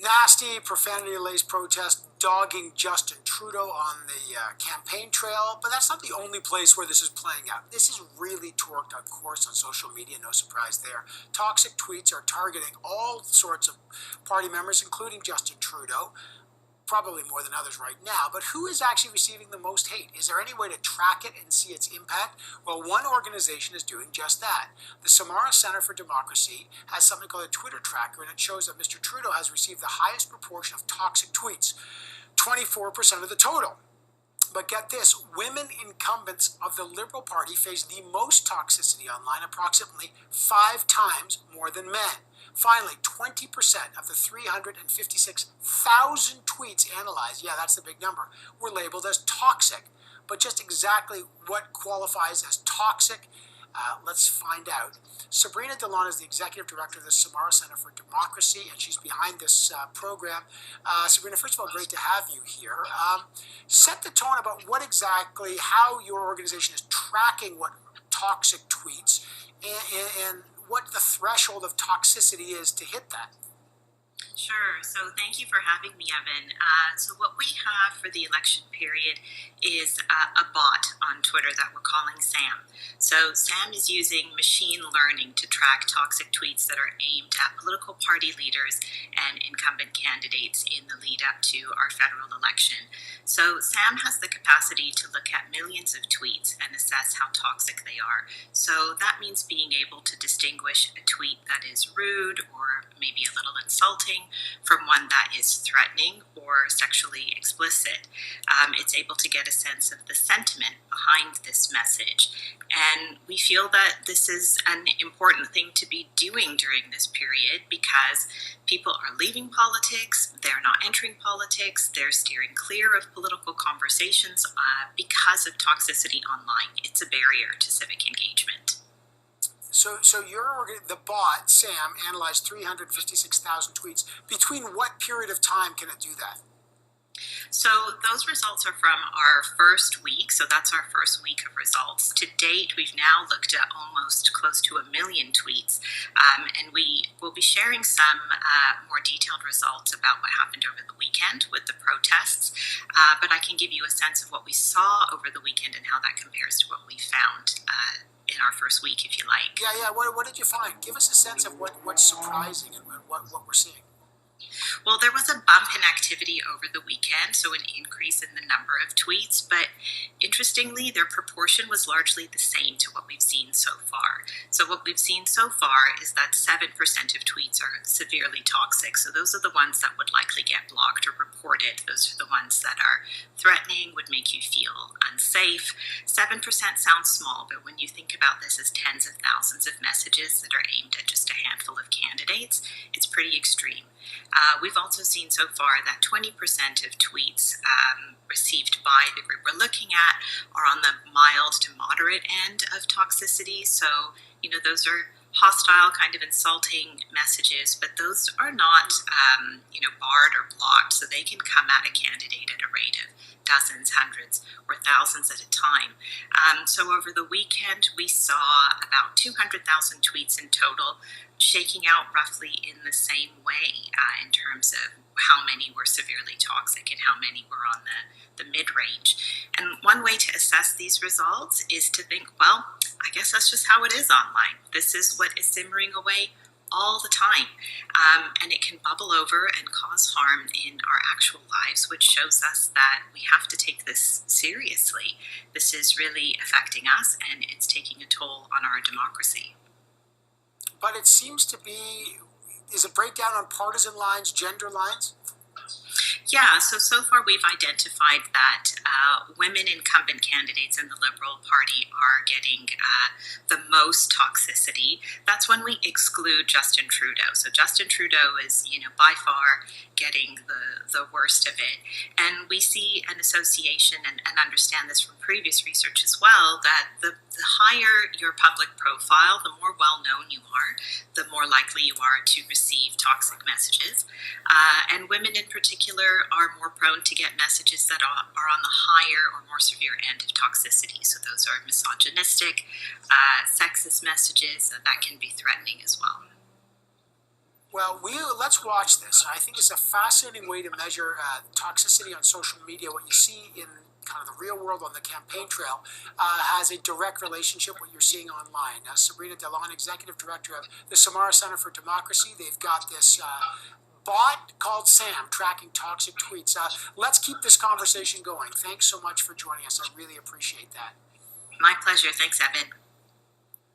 nasty, profanity-laced protest dogging Justin Trudeau on the campaign trail, but that's not the only place where this is playing out. This is really torqued, of course, on social media, no surprise there. Toxic tweets are targeting all sorts of party members, including Justin Trudeau, probably more than others right now, but who is actually receiving the most hate? Is there any way to track it and see its impact? Well, one organization is doing just that. The Samara Center for Democracy has something called a Twitter tracker, and it shows that Mr. Trudeau has received the highest proportion of toxic tweets, 24% of the total. But get this, women incumbents of the Liberal Party face the most toxicity online, approximately 5 times more than men. Finally, 20% of the 356,000 tweets analyzed, yeah, that's the big number, were labeled as toxic. But just exactly what qualifies as toxic, let's find out. Sabreena Delhon is the Executive Director of the Samara Center for Democracy, and she's behind this program. Sabreena, first of all, great to have you here. Set the tone about what exactly, how your organization is tracking what toxic tweets, and what the threshold of toxicity is to hit that. Sure. So thank you for having me, Evan. So what we have for the election period is a bot on Twitter that we're calling SAM. So SAM is using machine learning to track toxic tweets that are aimed at political party leaders and incumbent candidates in the lead up to our federal election. So SAM has the capacity to look at millions of tweets and assess how toxic they are. So that means being able to distinguish a tweet that is rude or maybe a little insulting from one that is threatening or sexually explicit. It's able to get a sense of the sentiment behind this message. And we feel that this is an important thing to be doing during this period because people are leaving politics, they're not entering politics, they're steering clear of political conversations because of toxicity online. It's a barrier to civic engagement. So the bot, SAM, analyzed 356,000 tweets. Between what period of time can it do that? So those results are from our first week. So that's our first week of results. To date, we've now looked at almost close to 1 million tweets. And we will be sharing some more detailed results about what happened over the weekend with the protests. But I can give you a sense of what we saw over the weekend and how that compares to what we found in our first week, if you like. Yeah. What did you find? Give us a sense of what's surprising and what we're seeing. Well, there was a bump in activity over the weekend, so an increase in the number of tweets, but interestingly, their proportion was largely the same to what we've seen so far. So what we've seen so far is that 7% of tweets are severely toxic, so those are the ones that would likely get blocked or reported. Those are the ones that are threatening, would make you feel unsafe. 7% sounds small, but when you think about this as tens of thousands of messages that are aimed at just a handful of candidates, it's pretty extreme. We've also seen so far that 20% of tweets received by the group we're looking at are on the mild to moderate end of toxicity. So, those are hostile, kind of insulting messages, but those are not, barred or blocked. So they can come at a candidate at a rate of dozens, hundreds, or thousands at a time. So over the weekend, we saw about 200,000 tweets in total, shaking out roughly in the same way in terms of how many were severely toxic and how many were on the mid-range. And one way to assess these results is to think, well, I guess that's just how it is online. This is what is simmering away all the time. And it can bubble over and cause harm in our actual lives, which shows us that we have to take this seriously. This is really affecting us, and it's taking a toll on our democracy. But it seems to be, is it breakdown on partisan lines, gender lines? Yeah, so far we've identified that women incumbent candidates in the Liberal Party are getting the most toxicity. That's when we exclude Justin Trudeau. So Justin Trudeau is, by far getting the worst of it. And we see an association and understand this from previous research as well, that the higher your public profile, the more well-known you are, the more likely you are to receive toxic messages. And women in particular are more prone to get messages that are on the higher or more severe end of toxicity. So those are misogynistic, sexist messages that can be threatening as well. Well, let's watch this. I think it's a fascinating way to measure toxicity on social media. What you see in kind of the real world on the campaign trail has a direct relationship with what you're seeing online. Sabreena Delhon, Executive Director of the Samara Center for Democracy, they've got this bot called SAM tracking toxic tweets. Let's keep this conversation going. Thanks so much for joining us. I really appreciate that. My pleasure. Thanks, Evan.